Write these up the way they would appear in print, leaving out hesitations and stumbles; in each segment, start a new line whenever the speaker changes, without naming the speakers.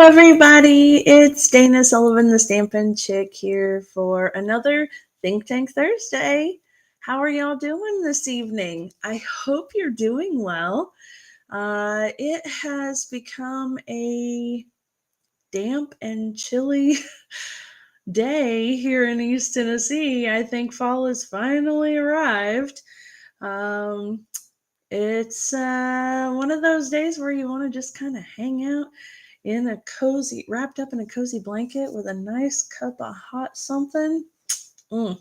everybody. It's Dana Sullivan, the Stampin' Chick, here for another Think Tank Thursday. How are y'all doing this evening? I hope you're doing well. It has become a damp and chilly day here in East Tennessee. I think fall has finally arrived. Um, it's one of those days where you want to just kind of hang out wrapped up in a cozy blanket with a nice cup of hot something. Mm.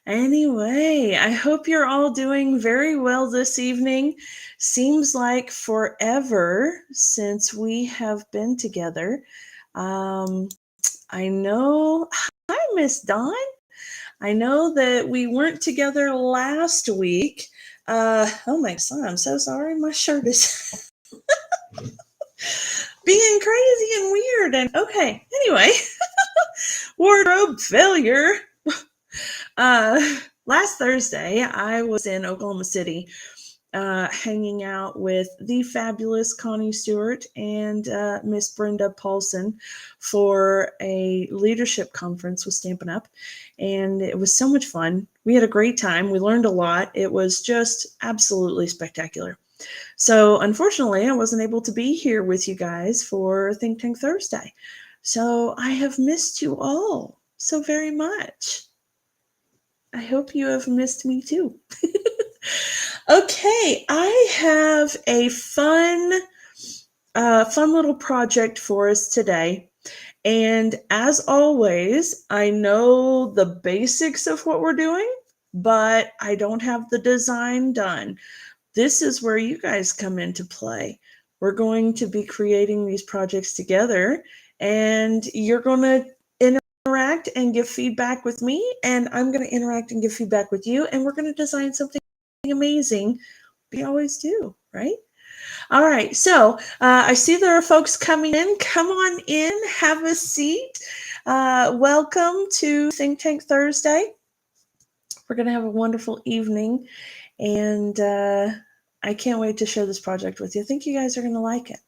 Anyway, I hope you're all doing very well this evening. Seems like forever since we have been together. I know. Hi, Miss Dawn. I know that we weren't together last week. Oh my son, I'm so sorry. My shirt is being crazy and weird. And okay, anyway, wardrobe failure. Last Thursday, I was in Oklahoma City hanging out with the fabulous Connie Stewart and Miss Brenda Paulson for a leadership conference with Stampin' Up. And it was so much fun. We had a great time. We learned a lot. It was just absolutely spectacular. So unfortunately, I wasn't able to be here with you guys for Think Tank Thursday. So I have missed you all so very much. I hope you have missed me too. Okay, I have a fun little project for us today. And as always, I know the basics of what we're doing, but I don't have the design done. This is where you guys come into play. We're going to be creating these projects together, and you're going to interact and give feedback with me, and I'm going to interact and give feedback with you, and we're going to design something amazing. We always do, right? All right, so I see there are folks coming in. Come on in, have a seat. Welcome to Think Tank Thursday. We're going to have a wonderful evening, and I can't wait to share this project with you. I think you guys are going to like it.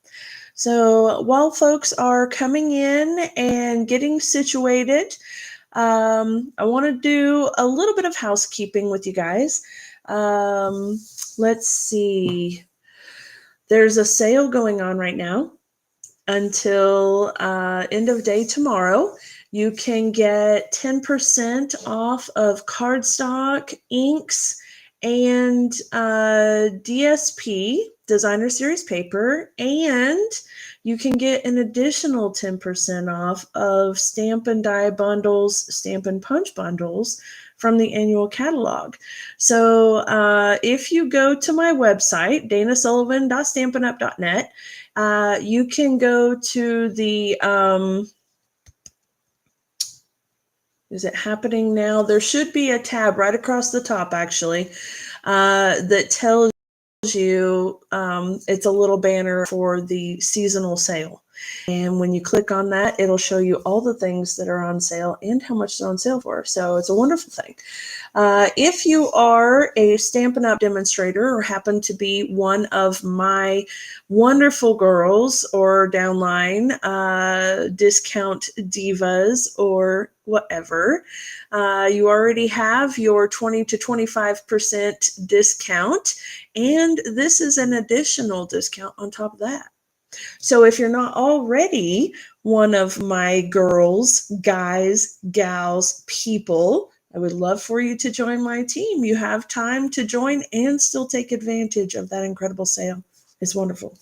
So while folks are coming in and getting situated, I want to do a little bit of housekeeping with you guys. Let's see. There's a sale going on right now until end of day tomorrow. You can get 10% off of cardstock, inks, and DSP, Designer Series paper, and you can get an additional 10% off of Stampin' Die bundles, Stampin' Punch bundles from the annual catalog. So if you go to my website, danasullivan.stampinup.net, you can go to the is it happening now? There should be a tab right across the top, actually, that tells you it's a little banner for the seasonal sale. And when you click on that, it'll show you all the things that are on sale and how much they're on sale for. So it's a wonderful thing. If you are a Stampin' Up! Demonstrator or happen to be one of my wonderful girls or downline discount divas or whatever, you already have your 20 to 25% discount, and this is an additional discount on top of that. So if you're not already one of my girls, guys, gals, people, I would love for you to join my team. You have time to join and still take advantage of that incredible sale. It's wonderful.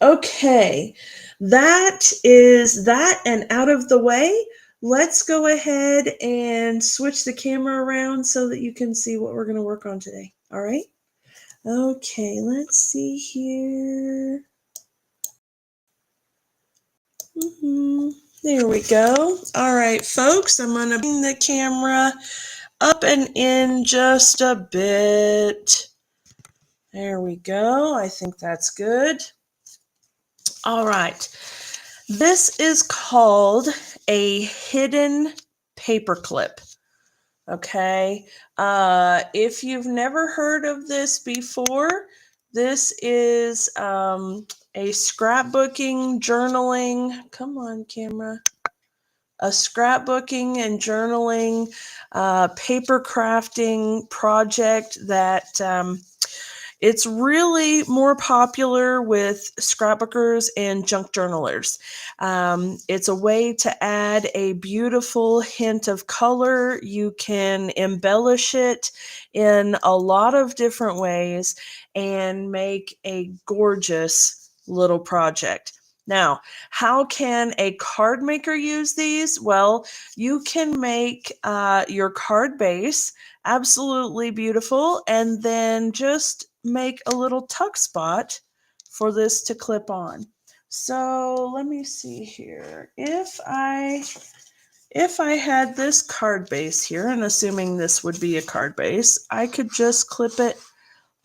Okay, that is that and out of the way. Let's go ahead and switch the camera around so that you can see what we're going to work on today. All right? Okay, let's see here. There we go. All right, folks, I'm going to bring the camera up and in just a bit. There we go. I think that's good. All right. This is called a hidden paperclip. Okay. If you've never heard of this before, this is a scrapbooking, journaling, come on camera, a scrapbooking and journaling, paper crafting project that it's really more popular with scrapbookers and junk journalers. It's a way to add a beautiful hint of color. You can embellish it in a lot of different ways and make a gorgeous little project. Now, how can a card maker use these? Well, you can make your card base absolutely beautiful and then just make a little tuck spot for this to clip on. So let me see here. If I had this card base here, and assuming this would be a card base, I could just clip it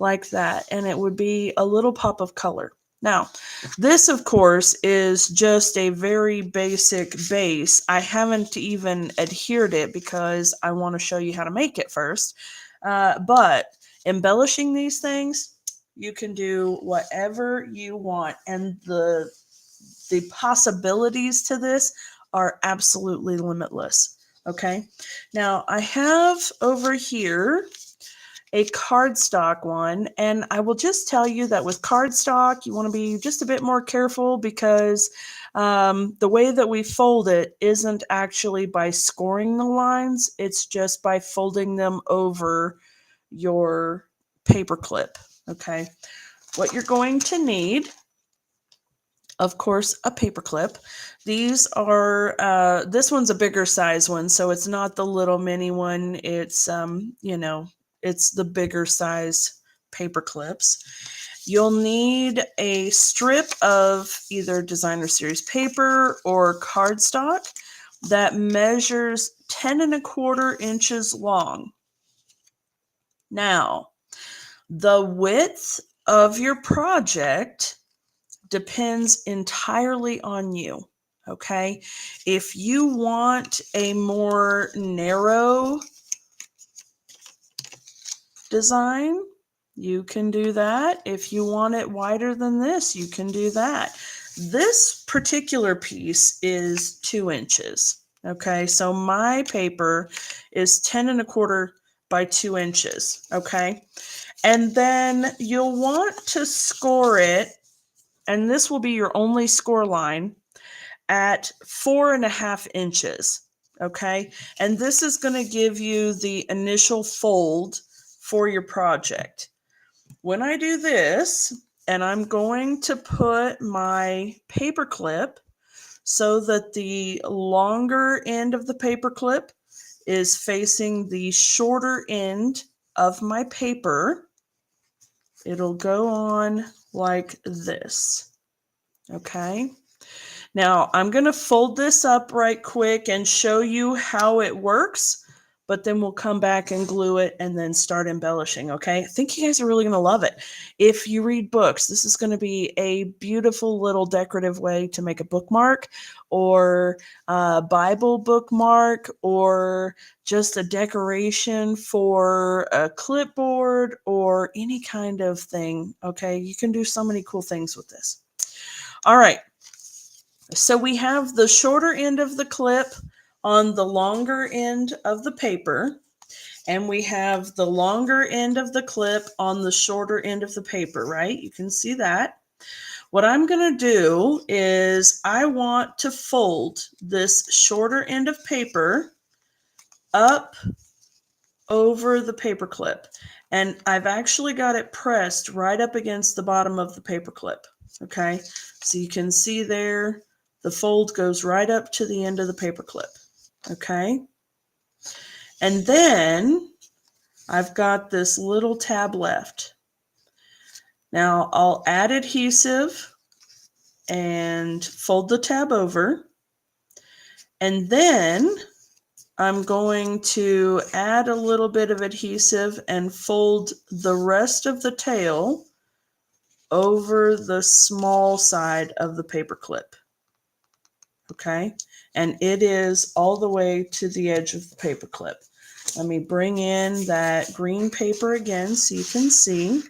like that and it would be a little pop of color. Now, this, of course, is just a very basic base. I haven't even adhered it because I want to show you how to make it first. But embellishing these things, you can do whatever you want. And the possibilities to this are absolutely limitless. Okay. Now, I have over here a cardstock one, and I will just tell you that with cardstock you want to be just a bit more careful because the way that we fold it isn't actually by scoring the lines, it's just by folding them over your paper clip. Okay, what you're going to need, of course, a paper clip. These are this one's a bigger size one, so it's not the little mini one. It's it's the bigger size paper clips. You'll need a strip of either designer series paper or cardstock that measures 10 1/4 inches long. Now, the width of your project depends entirely on you. Okay, if you want a more narrow design, you can do that. If you want it wider than this, you can do that. This particular piece is 2 inches. Okay, so my paper is 10 1/4 by 2 inches. Okay, and then you'll want to score it, and this will be your only score line, at 4 1/2 inches. Okay, and this is going to give you the initial fold for your project. When I do this, and I'm going to put my paper clip so that the longer end of the paper clip is facing the shorter end of my paper, it'll go on like this. Okay. Now, I'm going to fold this up right quick and show you how it works, but then we'll come back and glue it and then start embellishing, okay? I think you guys are really going to love it. If you read books, this is going to be a beautiful little decorative way to make a bookmark or a Bible bookmark or just a decoration for a clipboard or any kind of thing, okay? You can do so many cool things with this. All right. So we have the shorter end of the clip on the longer end of the paper, and we have the longer end of the clip on the shorter end of the paper, right? You can see that. What I'm going to do is I want to fold this shorter end of paper up over the paper clip, and I've actually got it pressed right up against the bottom of the paper clip. Okay, so you can see there the fold goes right up to the end of the paper clip. Okay, and then I've got this little tab left. Now I'll add adhesive and fold the tab over, and then I'm going to add a little bit of adhesive and fold the rest of the tail over the small side of the paper clip. Okay, and it is all the way to the edge of the paper clip. Let me bring in that green paper again so you can see.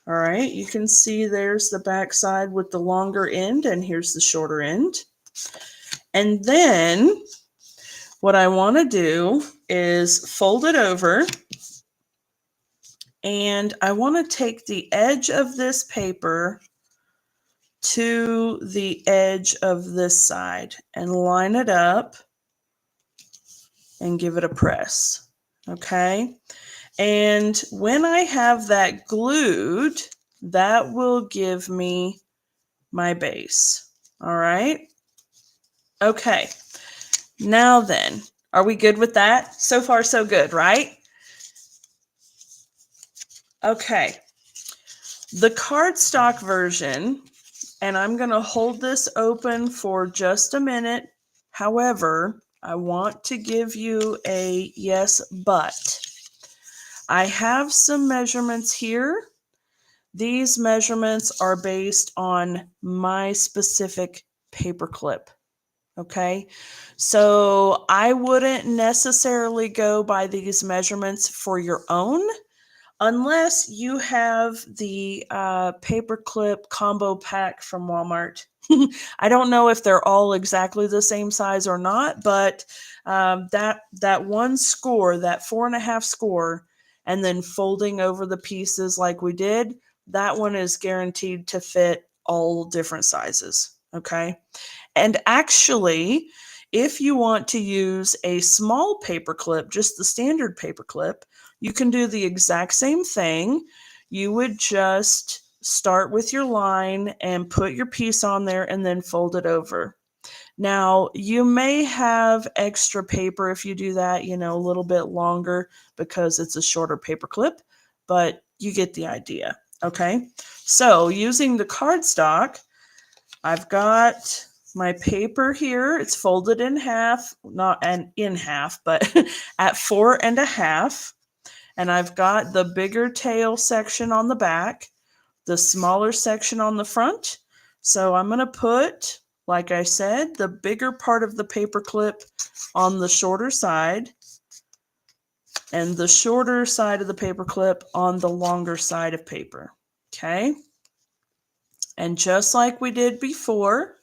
All right, you can see there's the back side with the longer end, and here's the shorter end. And then what I want to do is fold it over, and I want to take the edge of this paper to the edge of this side and line it up and give it a press. Okay. And when I have that glued, that will give me my base. All right. Okay. Now then, are we good with that? So far, so good, right? Okay. The cardstock version, and I'm going to hold this open for just a minute. However, I want to give you a yes, but I have some measurements here. These measurements are based on my specific paper clip. Okay, so I wouldn't necessarily go by these measurements for your own unless you have the paperclip combo pack from Walmart. I don't know if they're all exactly the same size or not, but that one score, that 4.5 score, and then folding over the pieces like we did, that one is guaranteed to fit all different sizes. Okay. And actually, if you want to use a small paper clip, just the standard paper clip, you can do the exact same thing. You would just start with your line and put your piece on there and then fold it over. Now, you may have extra paper if you do that, a little bit longer because it's a shorter paper clip, but you get the idea. Okay, so using the cardstock, I've got my paper here. It's folded in half, not in half, but at 4.5. And I've got the bigger tail section on the back, the smaller section on the front. So I'm going to put, like I said, the bigger part of the paper clip on the shorter side and the shorter side of the paper clip on the longer side of paper. Okay. And just like we did before,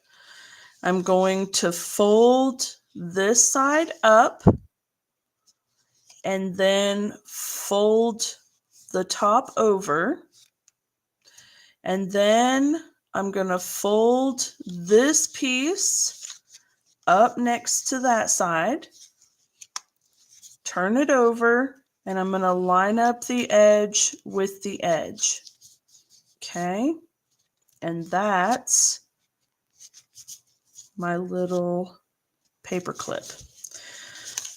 I'm going to fold this side up and then fold the top over. And then I'm going to fold this piece up next to that side, turn it over, and I'm going to line up the edge with the edge. Okay. And that's my little paper clip.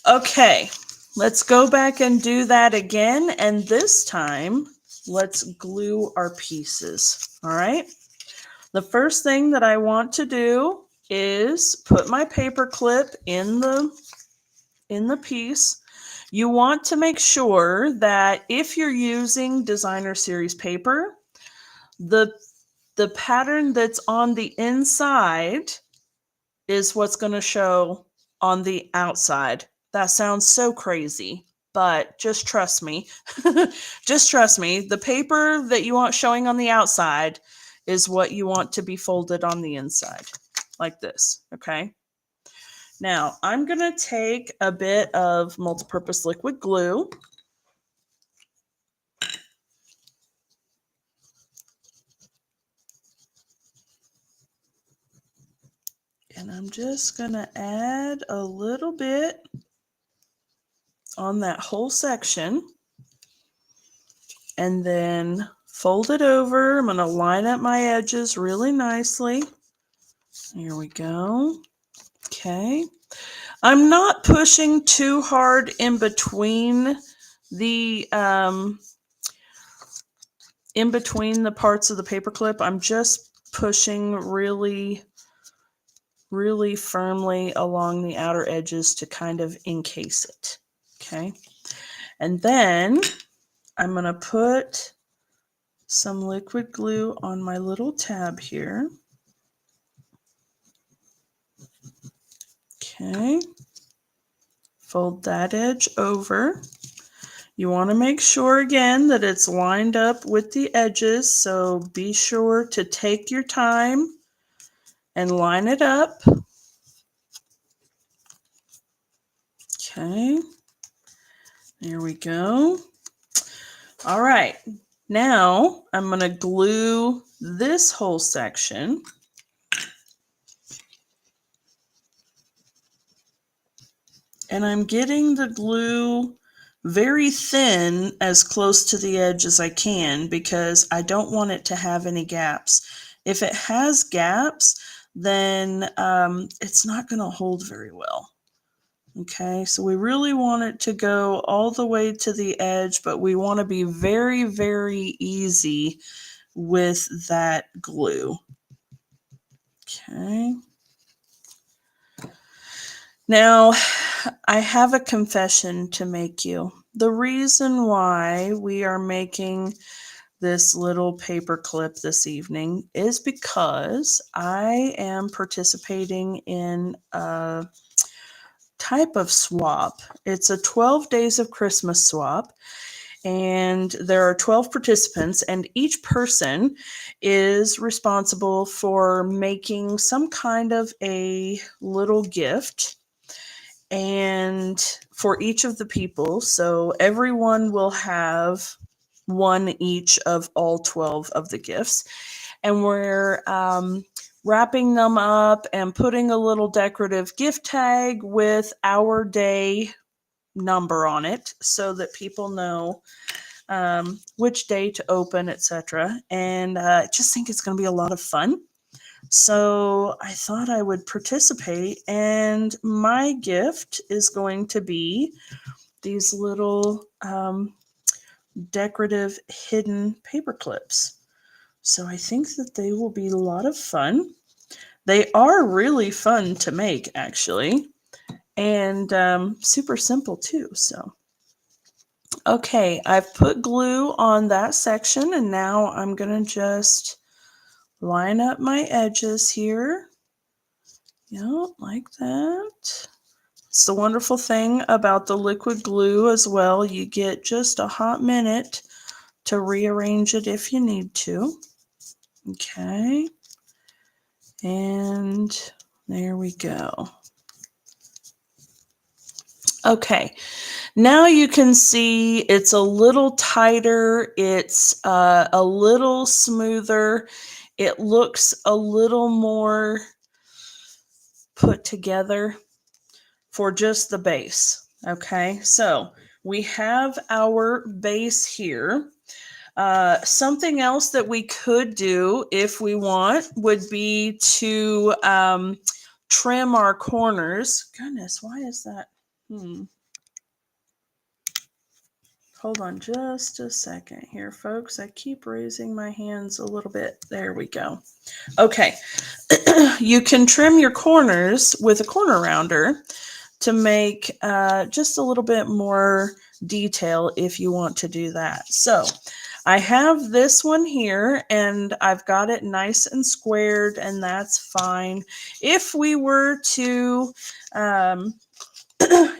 Okay, let's go back and do that again. And this time, let's glue our pieces. All right. The first thing that I want to do is put my paper clip in the piece. You want to make sure that if you're using designer series paper, the pattern that's on the inside is what's going to show on the outside. That sounds so crazy, but just trust me. Just trust me. The paper that you want showing on the outside is what you want to be folded on the inside, like this, okay? Now, I'm going to take a bit of multipurpose liquid glue. And I'm just going to add a little bit on that whole section. And then fold it over. I'm going to line up my edges really nicely. Here we go. Okay. I'm not pushing too hard in between the parts of the paper clip. I'm just pushing really, really firmly along the outer edges to kind of encase it. Okay. And then I'm going to put some liquid glue on my little tab here. Okay. Fold that edge over. You want to make sure again that it's lined up with the edges, so be sure to take your time and line it up. Okay, there we go. All right, now I'm going to glue this whole section. And I'm getting the glue very thin, as close to the edge as I can, because I don't want it to have any gaps. If it has gaps, then it's not going to hold very well. Okay, so we really want it to go all the way to the edge, but we want to be very, very easy with that glue. Okay. Now, I have a confession to make you. The reason why we are making this little paper clip this evening is because I am participating in a type of swap. It's a 12 Days of Christmas swap, and there are 12 participants, and each person is responsible for making some kind of a little gift. And for each of the people, so everyone will have one each of all 12 of the gifts. And we're wrapping them up and putting a little decorative gift tag with our day number on it so that people know which day to open, etc. And I just think it's going to be a lot of fun. So I thought I would participate, and my gift is going to be these little decorative hidden paper clips. So I think that they will be a lot of fun. They are really fun to make, actually, and super simple too. So, okay, I've put glue on that section, and now I'm going to just line up my edges here. Yeah, like that. It's the wonderful thing about the liquid glue as well. You get just a hot minute to rearrange it if you need to. Okay. And there we go. Okay. Now you can see it's a little tighter. It's a little smoother. It looks a little more put together for just the base. Okay, so we have our base here. Something else that we could do if we want would be to trim our corners. Goodness, why is that? Hold on just a second here, folks. I keep raising my hands a little bit. There we go. Okay, you can trim your corners with a corner rounder to make just a little bit more detail if you want to do that. So I have this one here, and I've got it nice and squared, and that's fine. If we were to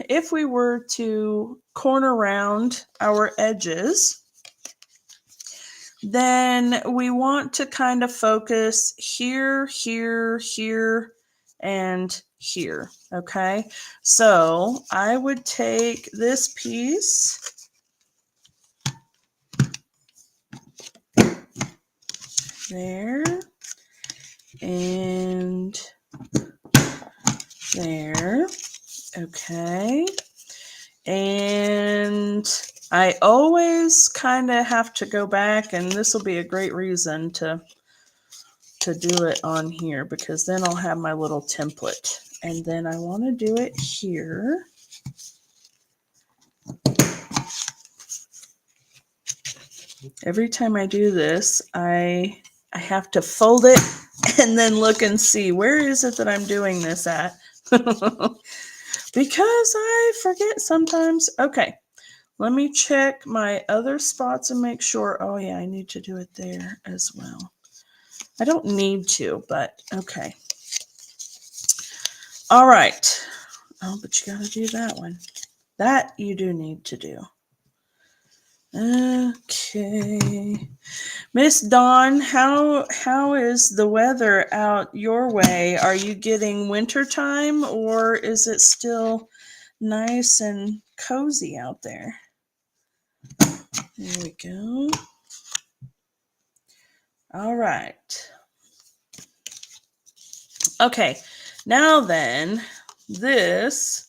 if we were to corner round our edges, then we want to kind of focus here, here, here, and here. Okay, so I would take this piece there and there. Okay, and I always kind of have to go back, and this will be a great reason to do it on here, because then I'll have my little template. And then I want to do it here. Every time I do this, I have to fold it and then look and see, where is it that I'm doing this at? Because I forget sometimes. Okay, let me check my other spots and make sure. Oh yeah, I need to do it there as well. I don't need to, but okay. All right. Oh, but you got to do that one. That you do need to do. Okay. Miss Dawn, how is the weather out your way? Are you getting winter time or is it still nice and cozy out there? There we go. All right. Okay. Now then, this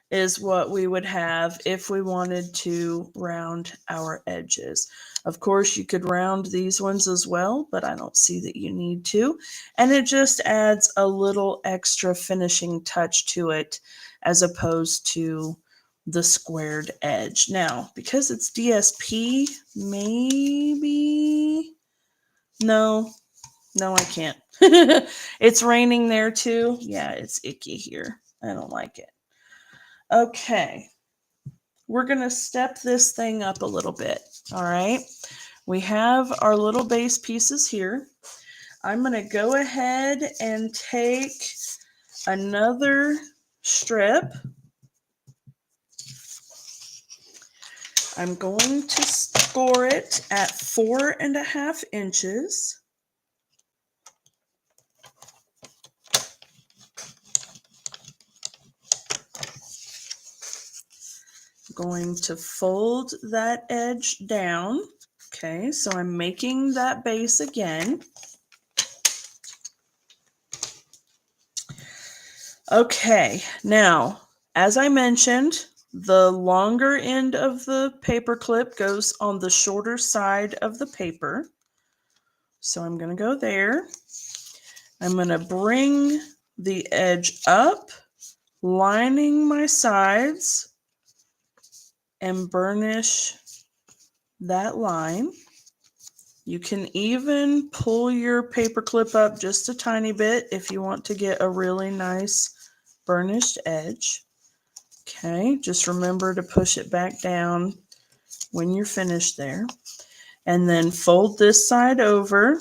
is what we would have if we wanted to round our edges. Of course, you could round these ones as well, but I don't see that you need to. And it just adds a little extra finishing touch to it as opposed to the squared edge. Now, because it's DSP, maybe... No, I can't. It's raining there too. Yeah, it's icky here. I don't like it. Okay, we're going to step this thing up a little bit. All right, we have our little base pieces here. I'm going to go ahead and take another strip. I'm going to score it at 4.5 inches. Going to fold that edge down. Okay, so I'm making that base again. Okay, now, as I mentioned, the longer end of the paper clip goes on the shorter side of the paper. So I'm going to go there. I'm going to bring the edge up, lining my sides, and burnish that line. You can even pull your paper clip up just a tiny bit if you want to get a really nice burnished edge. Okay, just remember to push it back down when you're finished there. And then fold this side over.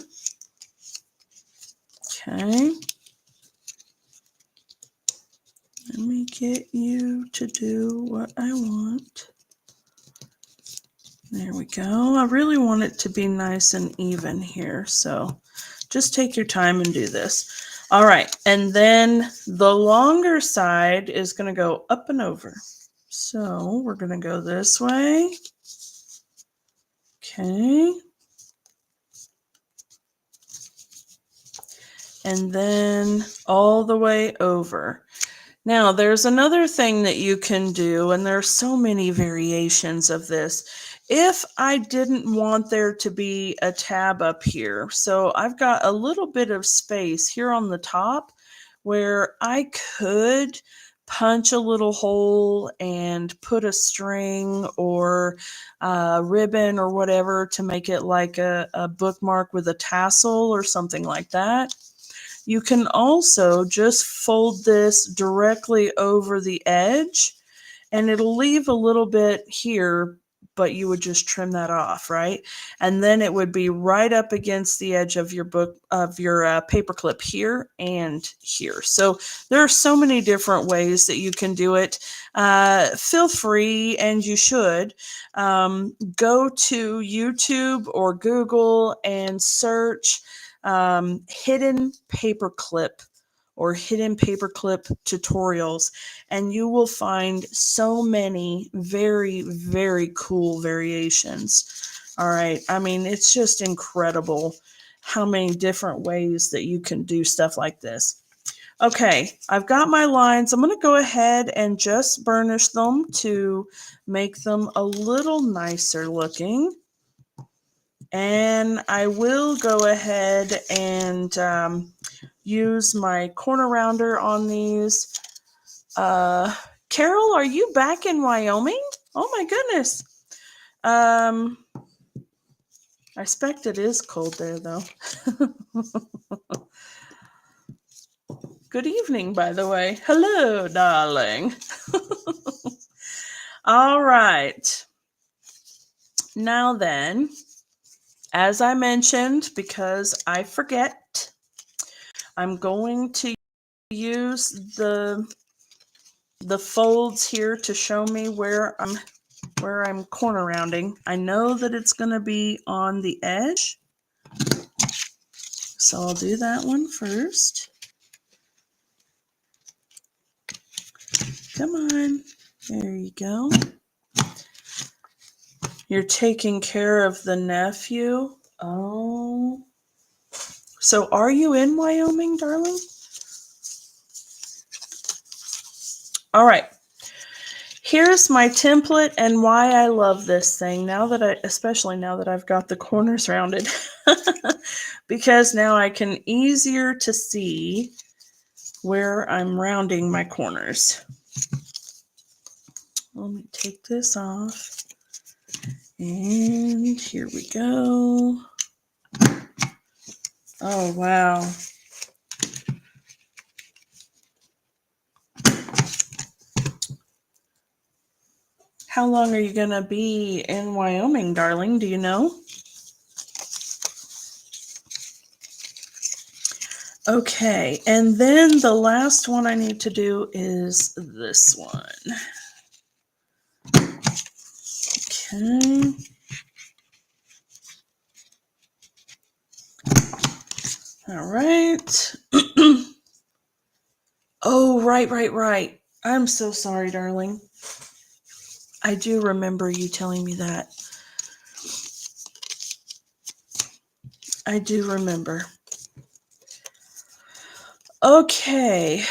Okay. Let me get you to do what I want. There we go. I really want it to be nice and even here, so just take your time and do this. All right, and then the longer side is going to go up and over. So we're going to go this way. Okay. And then all the way over. Now, there's another thing that you can do, and there's so many variations of this. If I didn't want there to be a tab up here, so I've got a little bit of space here on the top where I could punch a little hole and put a string or a ribbon or whatever to make it like a bookmark with a tassel or something like that. You can also just fold this directly over the edge and it'll leave a little bit here, but you would just trim that off, right? And then it would be right up against the edge of your book, of your paper clip here and here. So there are so many different ways that you can do it. Feel free, and you should, go to YouTube or Google and search hidden paperclip or hidden paperclip tutorials, and you will find so many very, very cool variations. All right, I mean, it's just incredible how many different ways that you can do stuff like this. Okay, I've got my lines. I'm going to go ahead and just burnish them to make them a little nicer looking. And I will go ahead and use my corner rounder on these. Carol, are you back in Wyoming? Oh my goodness. I expect it is cold there though. Good evening, by the way. Hello, darling. All right. Now then, as I mentioned, because I forget, I'm going to use the folds here to show me where I'm where I'm corner rounding, I know that it's going to be on the edge. So I'll do that one first. Come on. There you go. You're taking care of the nephew. Oh. So are you in Wyoming, darling? All right. Here's my template and why I love this thing especially now that I've got the corners rounded, because now I can easier to see where I'm rounding my corners. Let me take this off, and here we go. Oh, wow. How long are you going to be in Wyoming, darling? Do you know? Okay, and then the last one I need to do is this one. Okay. All right. Oh, right. I'm so sorry, darling. I do remember you telling me that. I do remember. Okay.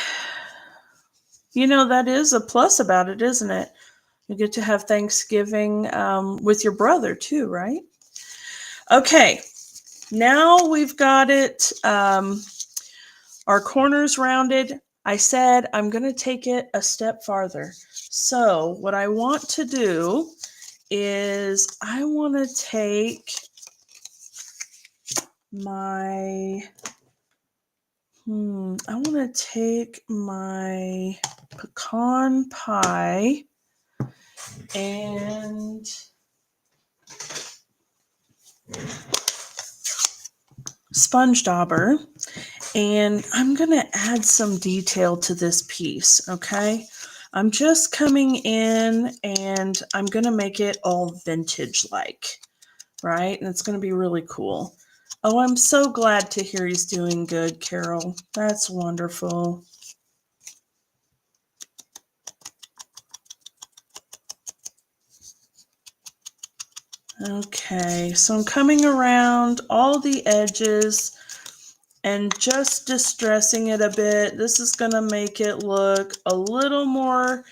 You know, that is a plus about it, isn't it? You get to have Thanksgiving with your brother too, right? Okay. Now we've got it, our corners rounded. I said I'm going to take it a step farther. So what I want to do is I want to take my pecan pie and sponge dauber, and I'm going to add some detail to this piece, okay? I'm just coming in and I'm going to make it all vintage-like, right? And it's going to be really cool. Oh, I'm so glad to hear he's doing good, Carol. That's wonderful. Okay, so I'm coming around all the edges and just distressing it a bit. This is going to make it look a little more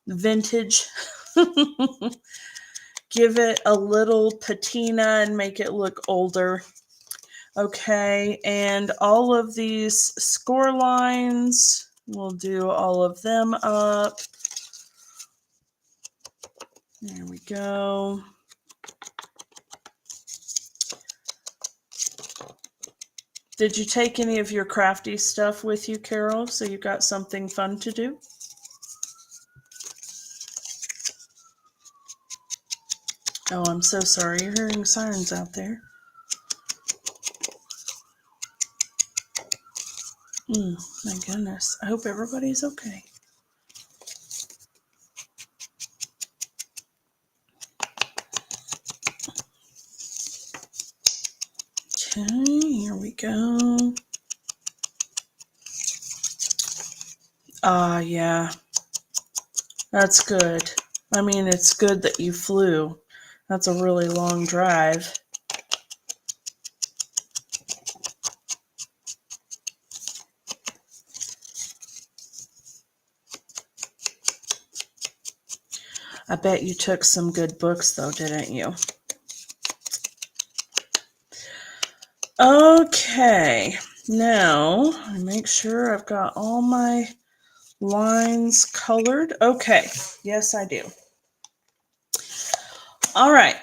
vintage. Give it a little patina and make it look older. Okay, and all of these score lines, we'll do all of them up. There we go. Did you take any of your crafty stuff with you, Carol, so you got something fun to do? Oh, I'm so sorry. You're hearing sirens out there. My goodness. I hope everybody's okay. Okay, here we go. Yeah. That's good. I mean, it's good that you flew. That's a really long drive. I bet you took some good books, though, didn't you? Okay, now I make sure I've got all my lines colored. Okay, yes, I do. All right.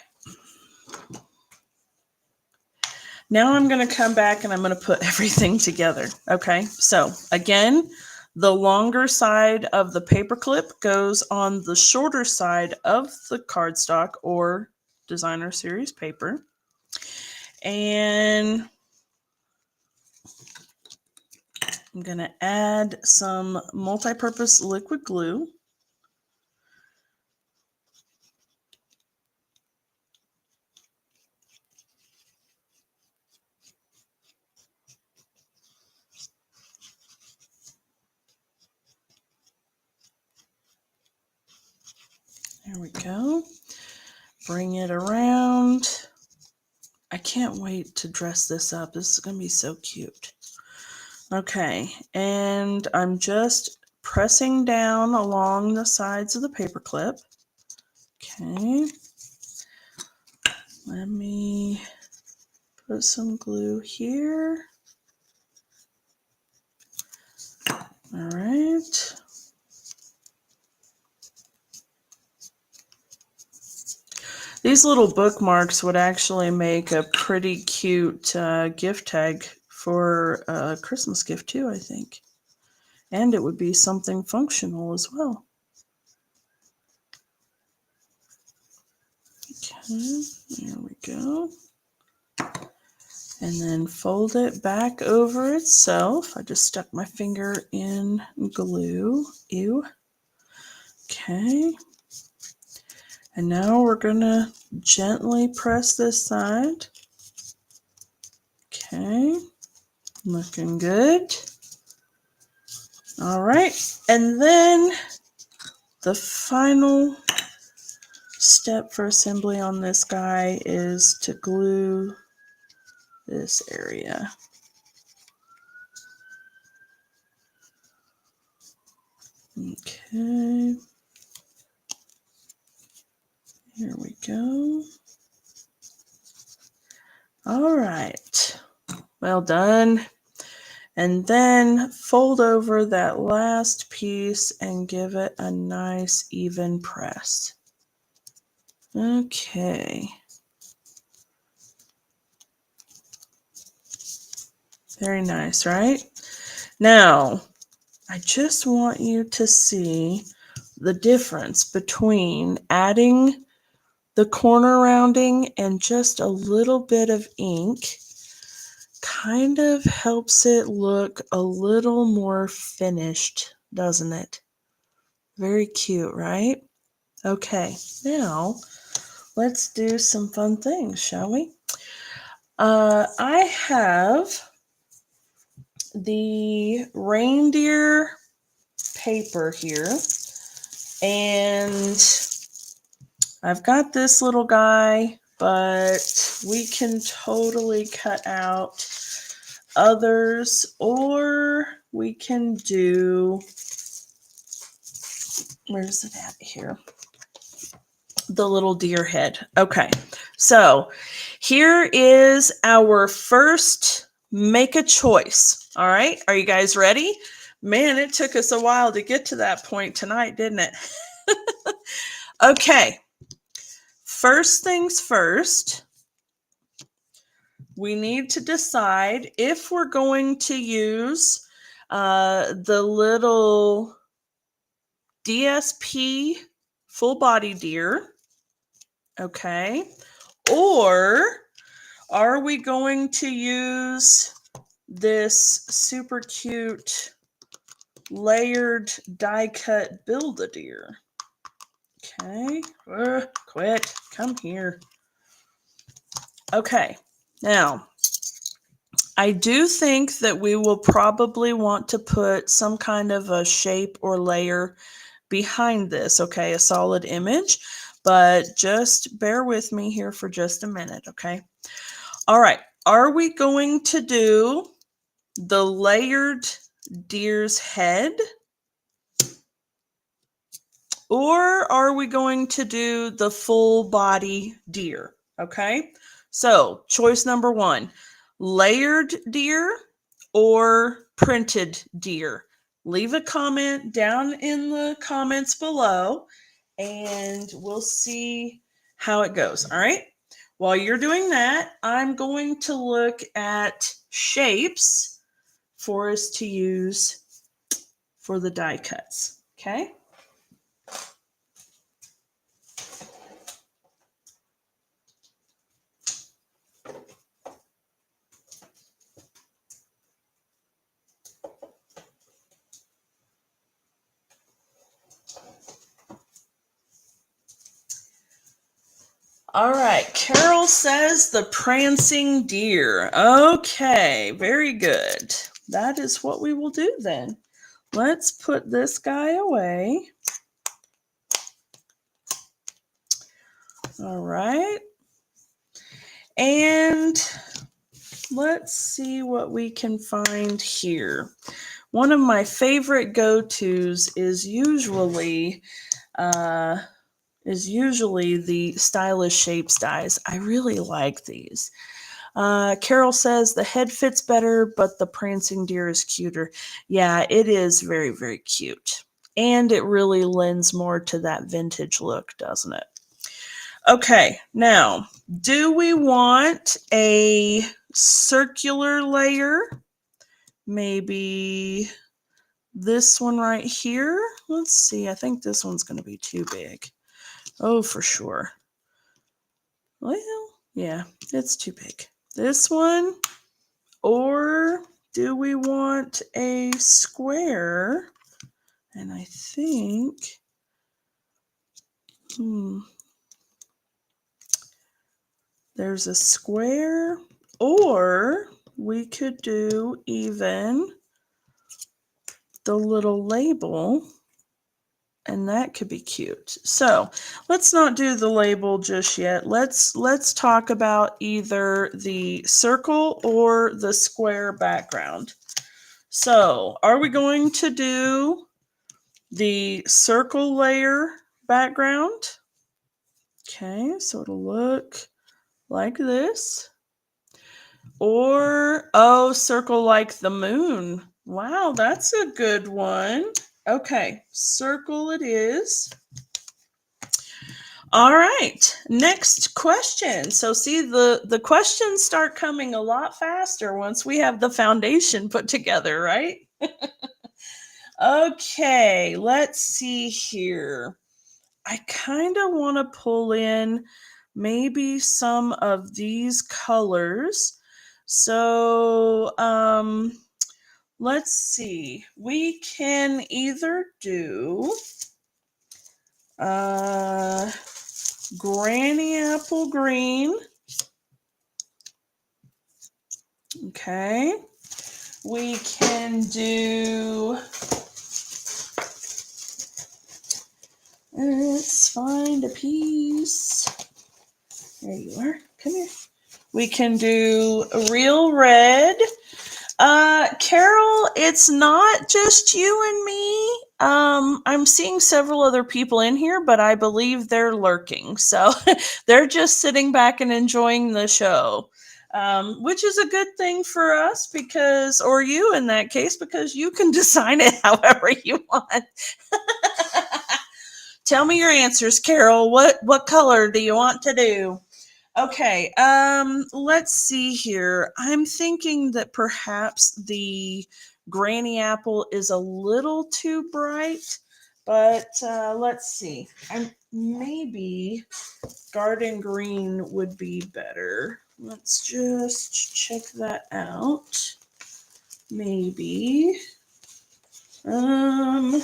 Now I'm going to come back and I'm going to put everything together. Okay, so again, the longer side of the paperclip goes on the shorter side of the cardstock or designer series paper. And I'm going to add some multi-purpose liquid glue. Here we go. Bring it around. I can't wait to dress this up. This is going to be so cute. Okay, and I'm just pressing down along the sides of the paper clip. Okay. Let me put some glue here. All right. These little bookmarks would actually make a pretty cute gift tag for a Christmas gift too, I think. And it would be something functional as well. Okay, there we go. And then fold it back over itself. I just stuck my finger in glue. Ew. Okay. And now we're going to gently press this side. Okay. Looking good. All right. And then the final step for assembly on this guy is to glue this area. Okay. Here we go. All right. Well done. And then fold over that last piece and give it a nice even press. Okay. Very nice, right? Now, I just want you to see the difference between adding the corner rounding and just a little bit of ink. Kind of helps it look a little more finished, doesn't it? Very cute, right? Okay, now let's do some fun things, shall we? I have the reindeer paper here, and I've got this little guy, but we can totally cut out others, or we can do, where's it at here? The little deer head. Okay, so here is our first make a choice. All right, are you guys ready? Man, it took us a while to get to that point tonight, didn't it? Okay, first things first, we need to decide if we're going to use the little DSP full body deer, okay, or are we going to use this super cute layered die cut Build-A-Deer? Okay, quit, come here. Okay, now I do think that we will probably want to put some kind of a shape or layer behind this, okay, a solid image, but just bear with me here for just a minute, okay? All right, are we going to do the layered deer's head, or are we going to do the full body deer, okay? So choice number one, layered deer or printed deer. Leave a comment down in the comments below and we'll see how it goes. All right. While you're doing that, I'm going to look at shapes for us to use for the die cuts. Okay. All right, Carol says the prancing deer. Okay, very good. That is what we will do then. Let's put this guy away. All right. And let's see what we can find here. One of my favorite go-tos is usually the stylish shapes dies. I really like these. Carol says the head fits better, but the prancing deer is cuter. Yeah, it is very, very cute. And it really lends more to that vintage look, doesn't it? Okay, now, do we want a circular layer? Maybe this one right here? Let's see, I think this one's going to be too big. Oh, for sure. Well, yeah, it's too big. This one, or do we want a square? And I think, there's a square, or we could do even the little label, and that could be cute. So let's not do the label just yet. Let's talk about either the circle or the square background. So are we going to do the circle layer background? Okay, so it'll look like this. Or, oh, circle like the moon. Wow, that's a good one. Okay, circle it is. All right, next question. So see, the questions start coming a lot faster once we have the foundation put together, right? Okay, let's see here. I kind of want to pull in maybe some of these colors. So let's see. We can either do Granny Apple Green. Okay. We can do, let's find a piece. There you are. Come here. We can do Real Red. Carol, it's not just you and me. I'm seeing several other people in here, but I believe they're lurking. So they're just sitting back and enjoying the show, which is a good thing for us because, or you in that case, because you can design it however you want. Tell me your answers, Carol. What color do you want to do? Okay, let's see here. I'm thinking that perhaps the Granny Apple is a little too bright, but let's see. Maybe Garden Green would be better. Let's just check that out. Maybe. Come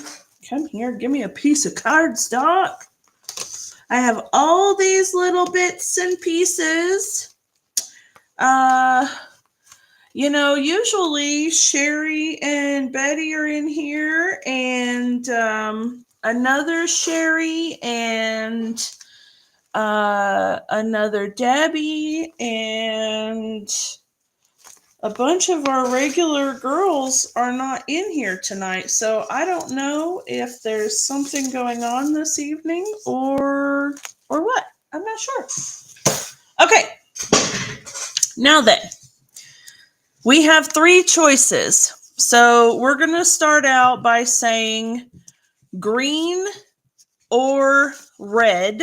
here, give me a piece of cardstock. I have all these little bits and pieces. Usually Sherry and Betty are in here, and another Sherry and another Debbie, and a bunch of our regular girls are not in here tonight. So I don't know if there's something going on this evening or what. I'm not sure. Okay. Now then, we have three choices. So we're going to start out by saying green or red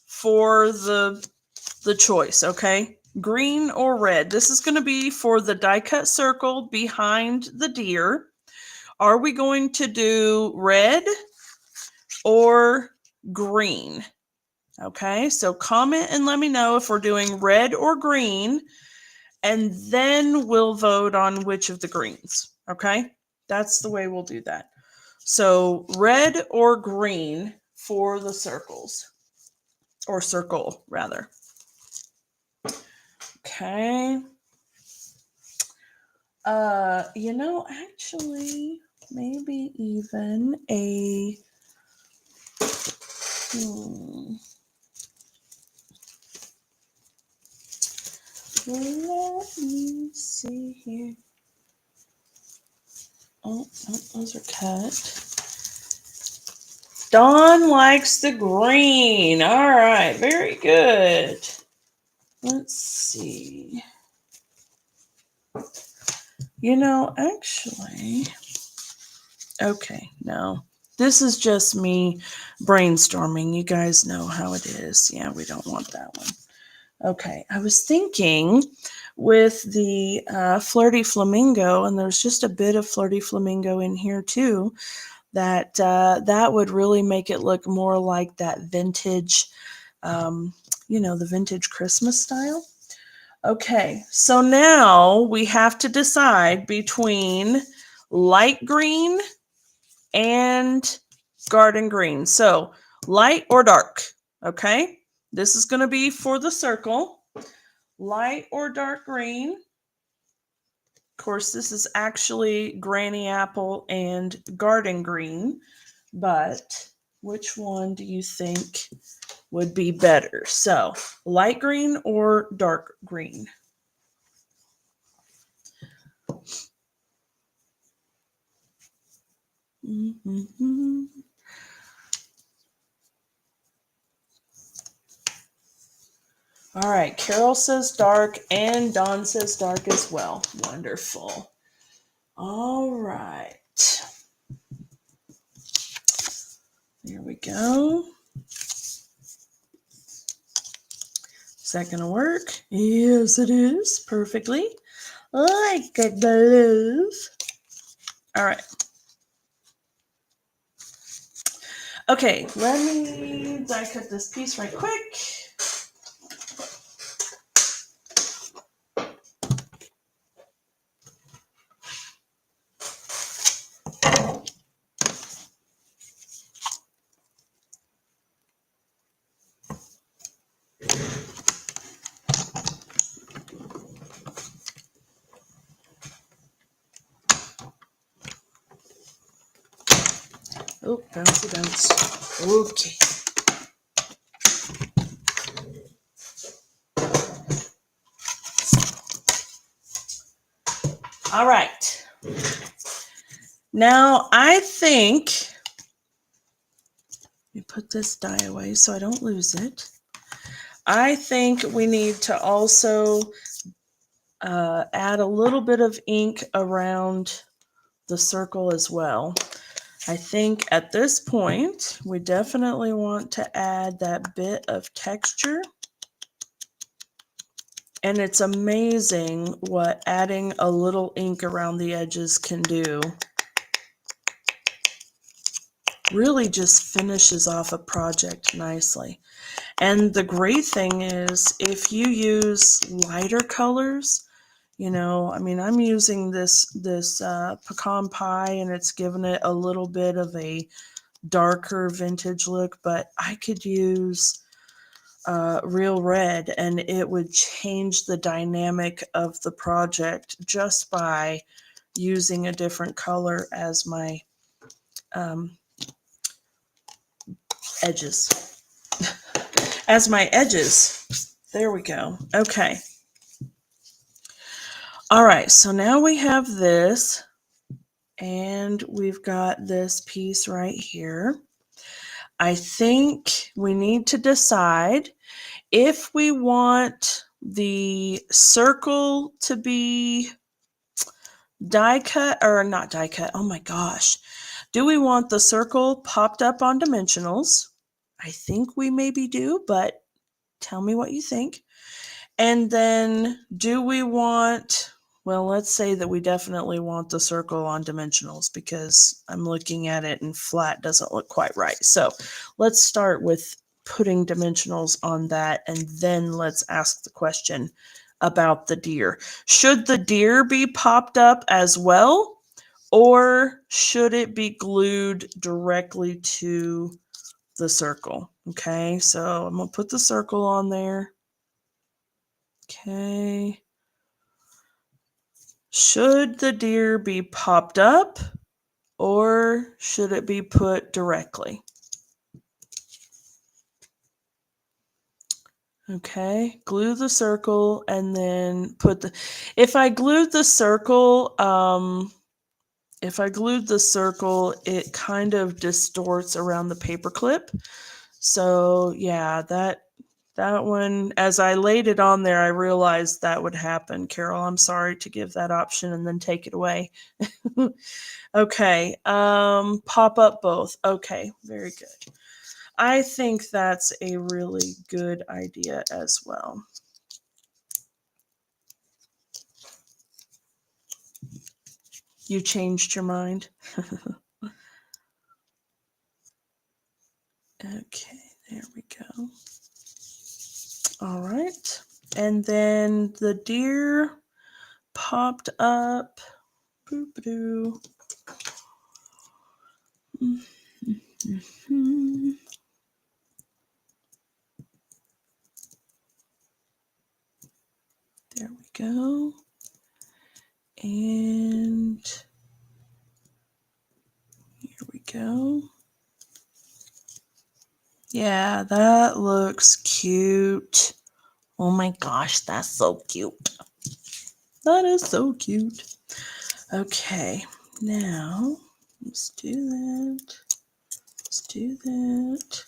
for the choice, okay? Green or red. This is going to be for the die cut circle behind the deer. Are we going to do red or green? Okay, so comment and let me know if we're doing red or green, and then we'll vote on which of the greens. Okay, that's the way we'll do that. So red or green for the circles, or circle rather. Okay. Actually, maybe even a Let me see here. Oh, those are cut. Dawn likes the green. All right, very good. Let's see. Actually, okay, no. This is just me brainstorming. You guys know how it is. Yeah, we don't want that one. Okay, I was thinking with the Flirty Flamingo, and there's just a bit of Flirty Flamingo in here too, that that would really make it look more like that vintage, the vintage Christmas style. Okay, so now we have to decide between light green and garden green. So light or dark, okay? This is going to be for the circle. Light or dark green. Of course, this is actually Granny Apple and Garden Green, but which one do you think would be better? So, light green or dark green? Mm-hmm. All right, Carol says dark and Dawn says dark as well. Wonderful. All right. There we go. Is that going to work? Yes, it is. Perfectly. Like a glove. All right. Okay, let me die cut this piece right quick. Oh, bouncy bounce. Okay. All right. Now, I think, let me put this die away so I don't lose it. I think we need to also add a little bit of ink around the circle as well. I think at this point, we definitely want to add that bit of texture. And it's amazing what adding a little ink around the edges can do. Really just finishes off a project nicely. And the great thing is, if you use lighter colors, I'm using this pecan pie, and it's given it a little bit of a darker vintage look, but I could use real red and it would change the dynamic of the project just by using a different color as my edges. As my edges. There we go. Okay. All right, so now we have this, and we've got this piece right here. I think we need to decide if we want the circle to be die cut, or not die cut. Oh my gosh. Do we want the circle popped up on dimensionals? I think we maybe do, but tell me what you think. And then do we want, well, let's say that we definitely want the circle on dimensionals, because I'm looking at it and flat doesn't look quite right. So let's start with putting dimensionals on that, and then let's ask the question about the deer. Should the deer be popped up as well, or should it be glued directly to the circle? Okay, so I'm going to put the circle on there. Okay. Should the deer be popped up, or should it be put directly? Okay, glue the circle and then put the, if I glued the circle, it kind of distorts around the paper clip. So yeah, that one, as I laid it on there, I realized that would happen. Carol, I'm sorry to give that option and then take it away. Okay, pop up both. Okay, very good. I think that's a really good idea as well. You changed your mind? Okay, there we go. All right. And then the deer popped up. Boop-a-doo. Mm-hmm. There we go. And here we go. Yeah, that looks cute. Oh my gosh, that's so cute. That is so cute. Okay, now let's do that. Let's do that.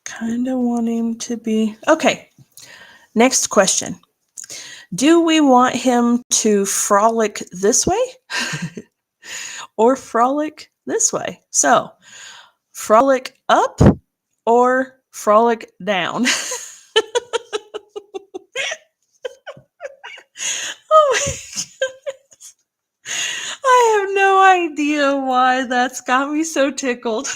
Kind of want him to be. Okay, next question. Do we want him to frolic this way or frolic this way? So, frolic up or frolic down? Oh my goodness. I have no idea why that's got me so tickled.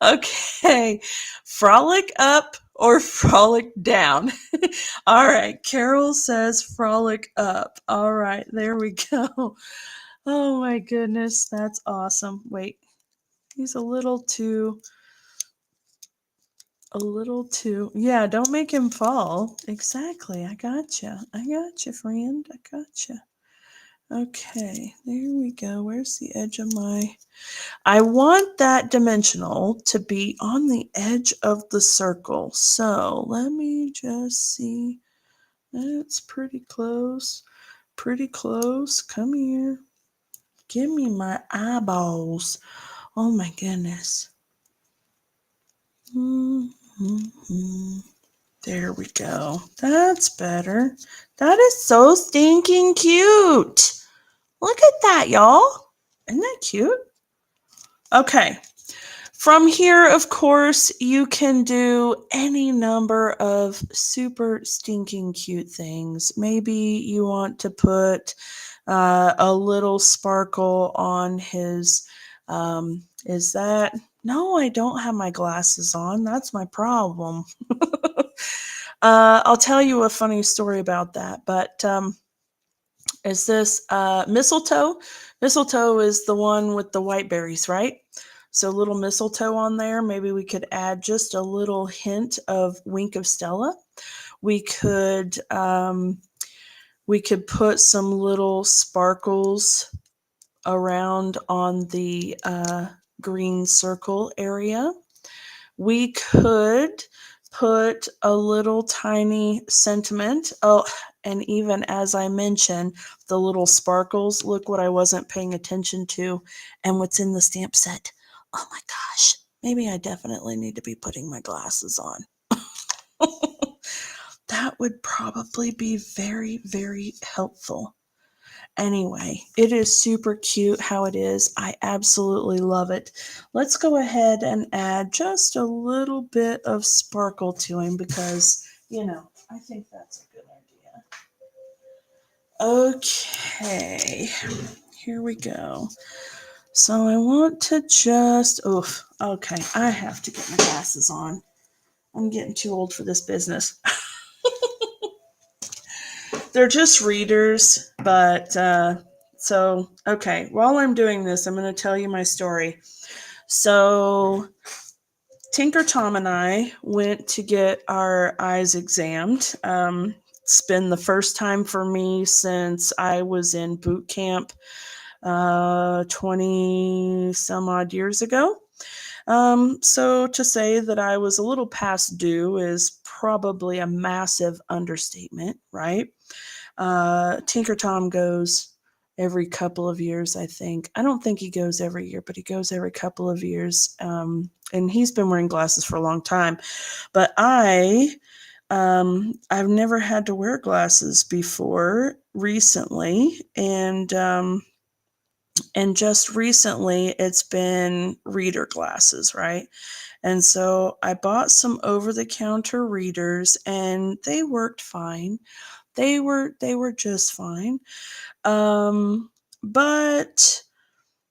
Okay, frolic up or frolic down? All right, Carol says frolic up. All right, there we go. Oh my goodness, that's awesome. Wait, he's a little too, yeah, don't make him fall. Exactly, I gotcha. Friend. I gotcha. Okay, there we go. Where's the edge of my, I want that dimensional to be on the edge of the circle. So let me just see. That's pretty close. Pretty close. Come here. Give me my eyeballs. Oh my goodness. Mm-hmm. There we go. That's better. That is so stinking cute. Look at that, y'all. Isn't that cute? Okay. From here, of course, you can do any number of super stinking cute things. Maybe you want to put a little sparkle on his, is that, no, I don't have my glasses on. That's my problem. I'll tell you a funny story about that, but is this mistletoe? Mistletoe is the one with the white berries, right? So little mistletoe on there. Maybe we could add just a little hint of Wink of Stella. We could put some little sparkles around on the green circle area. We could put a little tiny sentiment. Oh, and even as I mentioned, the little sparkles, look what I wasn't paying attention to and what's in the stamp set. Oh my gosh, maybe I definitely need to be putting my glasses on. That would probably be very, very helpful. Anyway, it is super cute how it is. I absolutely love it. Let's go ahead and add just a little bit of sparkle to him because, I think that's a good idea. Okay, here we go. So I want to okay, I have to get my glasses on. I'm getting too old for this business. They're just readers, but okay, while I'm doing this, I'm going to tell you my story. So Tinker Tom and I went to get our eyes examined. It's been the first time for me since I was in boot camp 20 some odd years ago. So to say that I was a little past due is probably a massive understatement, right? Tinker Tom goes every couple of years, I think. I don't think he goes every year, but he goes every couple of years. And he's been wearing glasses for a long time. But I've never had to wear glasses before recently, and just recently it's been reader glasses, right? And so I bought some over-the-counter readers, and they worked fine. They were just fine. But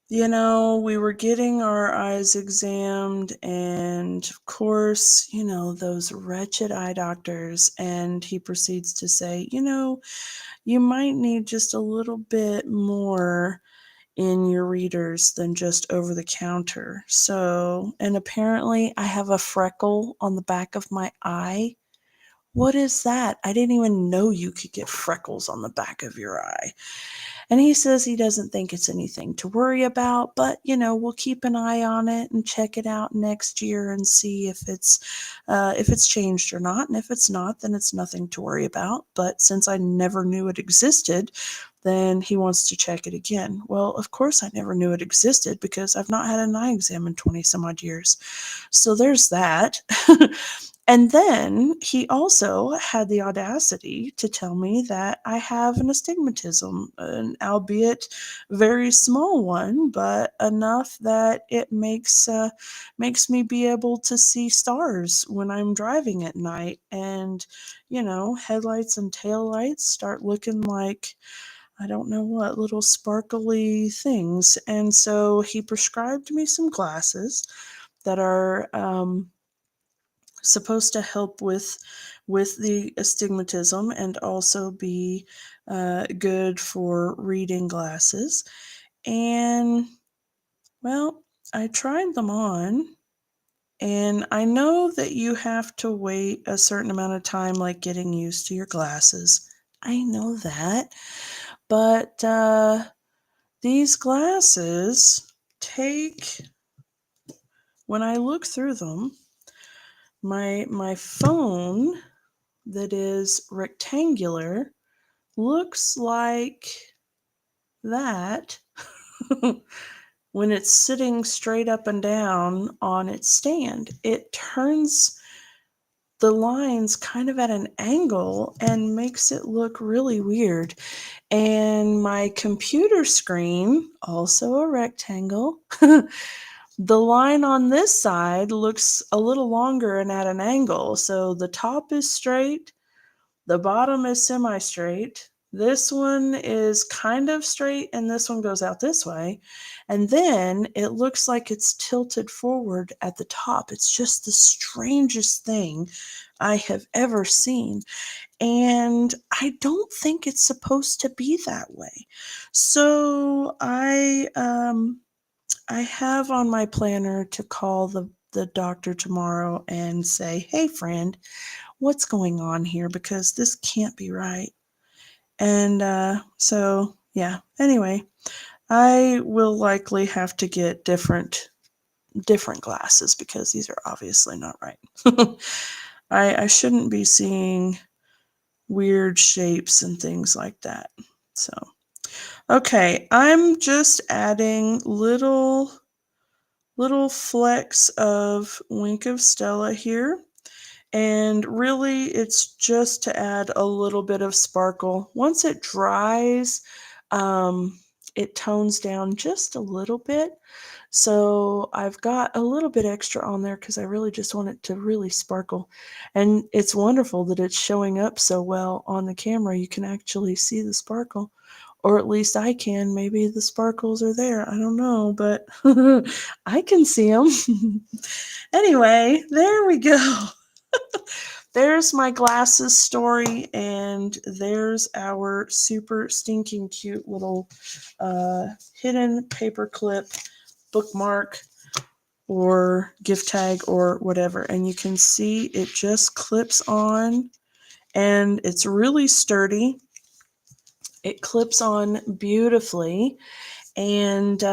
we were getting our eyes examined, and of course, those wretched eye doctors, and he proceeds to say, you might need just a little bit more in your readers than just over the counter. So, and apparently I have a freckle on the back of my eye. What is that? I didn't even know you could get freckles on the back of your eye. And he says he doesn't think it's anything to worry about, but we'll keep an eye on it and check it out next year and see if it's changed or not. And if it's not, then it's nothing to worry about. But since I never knew it existed, then he wants to check it again. Well, of course I never knew it existed because I've not had an eye exam in 20 some odd years. So there's that. And then he also had the audacity to tell me that I have an astigmatism, an albeit very small one, but enough that it makes me be able to see stars when I'm driving at night. And headlights and taillights start looking like, I don't know what, little sparkly things. And so he prescribed me some glasses that are supposed to help with the astigmatism and also be good for reading glasses. And well, I tried them on, and I know that you have to wait a certain amount of time, like getting used to your glasses. I know that, but these glasses take, when I look through them, my phone that is rectangular looks like that when it's sitting straight up and down on its stand. It turns the lines kind of at an angle and makes it look really weird. And my computer screen, also a rectangle, the line on this side looks a little longer and at an angle. So the top is straight, the bottom is semi-straight. This one is kind of straight, and this one goes out this way. And then it looks like it's tilted forward at the top. It's just the strangest thing I have ever seen. And I don't think it's supposed to be that way. So I have on my planner to call the doctor tomorrow and say, hey, friend, what's going on here? Because this can't be right. And so, yeah, anyway, I will likely have to get different glasses because these are obviously not right. I shouldn't be seeing weird shapes and things like that. So, okay, I'm just adding little flecks of Wink of Stella here. And really, it's just to add a little bit of sparkle. Once it dries, it tones down just a little bit. So I've got a little bit extra on there because I really just want it to really sparkle. And it's wonderful that it's showing up so well on the camera. You can actually see the sparkle. Or at least I can. Maybe the sparkles are there. I don't know, but I can see them. Anyway, there we go. There's my glasses story, and there's our super stinking cute little hidden paperclip bookmark or gift tag or whatever. And you can see it just clips on, and it's really sturdy. It clips on beautifully, And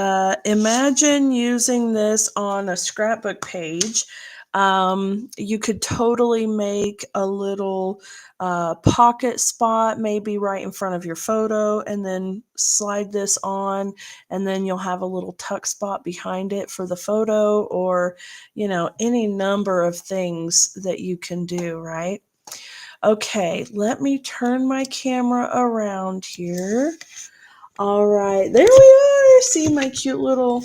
imagine using this on a scrapbook page. You could totally make a little pocket spot, maybe right in front of your photo, and then slide this on, and then you'll have a little tuck spot behind it for the photo, or, any number of things that you can do, right? Okay, let me turn my camera around here. All right, there we are. See my cute little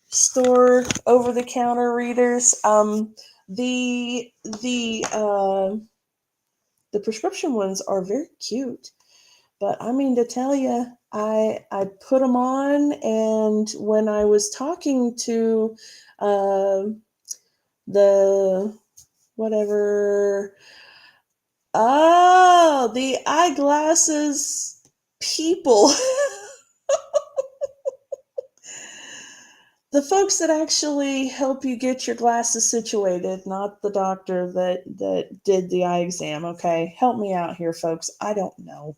store over-the-counter readers. The the uh, the prescription ones are very cute, but I mean to tell you, I put them on, and when I was talking to uh, the whatever, the eyeglasses people. The folks that actually help you get your glasses situated, not the doctor that did the eye exam. Okay, help me out here, folks. I don't know.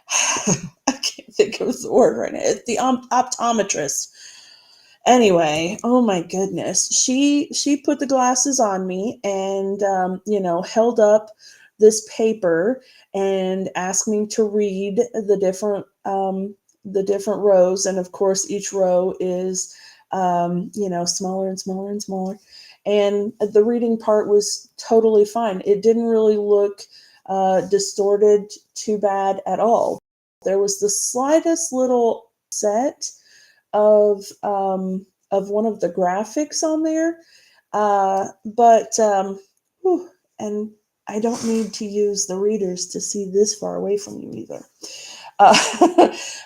I can't think of the word right now. It's the optometrist. Anyway, oh my goodness, she put the glasses on me, and held up this paper and asked me to read the different rows, and of course each row is smaller and smaller and smaller. And the reading part was totally fine. It didn't really look distorted too bad at all. There was the slightest little set of one of the graphics on there, but whew, and I don't need to use the readers to see this far away from you either.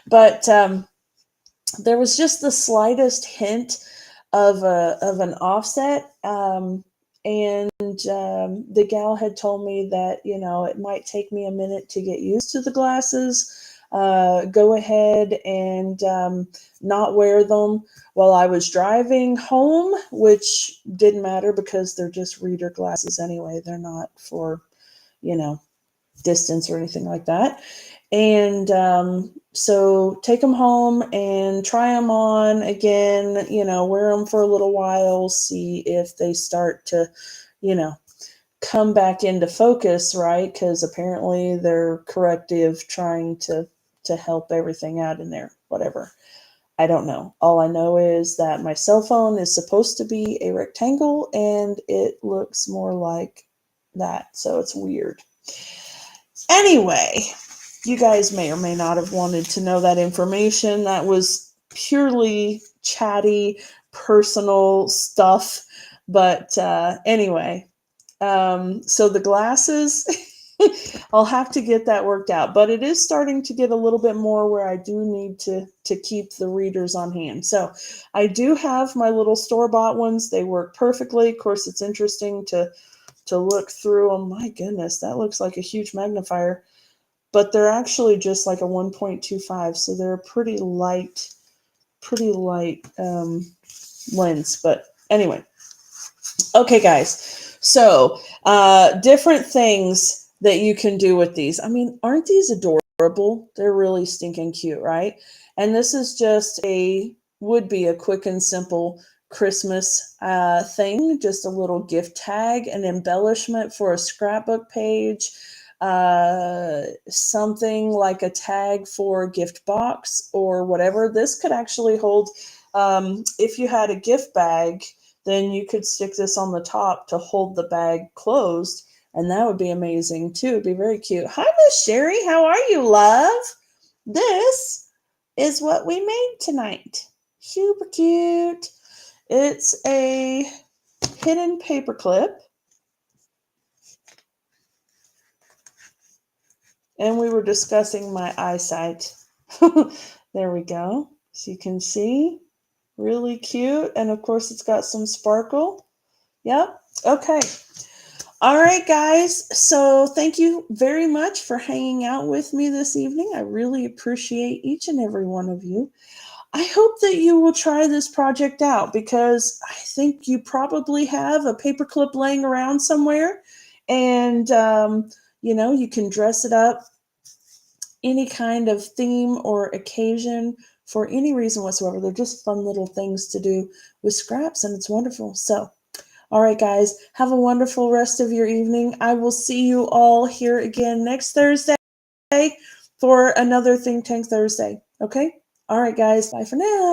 But there was just the slightest hint of an offset, and the gal had told me that it might take me a minute to get used to the glasses. Go ahead and not wear them while I was driving home, which didn't matter because they're just reader glasses anyway. They're not for distance or anything like that. And so take them home and try them on again, wear them for a little while, see if they start to, come back into focus, right? Because apparently they're corrective, trying to help everything out in there, whatever. I don't know. All I know is that my cell phone is supposed to be a rectangle, and it looks more like that. So it's weird. Anyway, you guys may or may not have wanted to know that information. That was purely chatty, personal stuff. But anyway, so the glasses, I'll have to get that worked out. But it is starting to get a little bit more where I do need to keep the readers on hand. So I do have my little store-bought ones. They work perfectly. Of course, it's interesting to look through them. My goodness, that looks like a huge magnifier. But they're actually just like a 1.25, so they're a pretty light lens. But anyway, okay, guys. So different things that you can do with these. I mean, aren't these adorable? They're really stinking cute, right? And this is just would be a quick and simple Christmas thing, just a little gift tag, an embellishment for a scrapbook page, something like a tag for a gift box or whatever. This could actually hold, if you had a gift bag, then you could stick this on the top to hold the bag closed, and that would be amazing too. It'd be very cute. Hi, Miss Sherry. How are you, love? This is what we made tonight. Super cute. It's a hidden paper clip. And we were discussing my eyesight. There we go. So you can see, really cute. And of course, it's got some sparkle. Yep. Okay. All right, guys. So thank you very much for hanging out with me this evening. I really appreciate each and every one of you. I hope that you will try this project out, because I think you probably have a paperclip laying around somewhere, and you can dress it up any kind of theme or occasion for any reason whatsoever. They're just fun little things to do with scraps, and it's wonderful. So, all right, guys, have a wonderful rest of your evening. I will see you all here again next Thursday for another Think Tank Thursday. Okay? All right, guys, bye for now.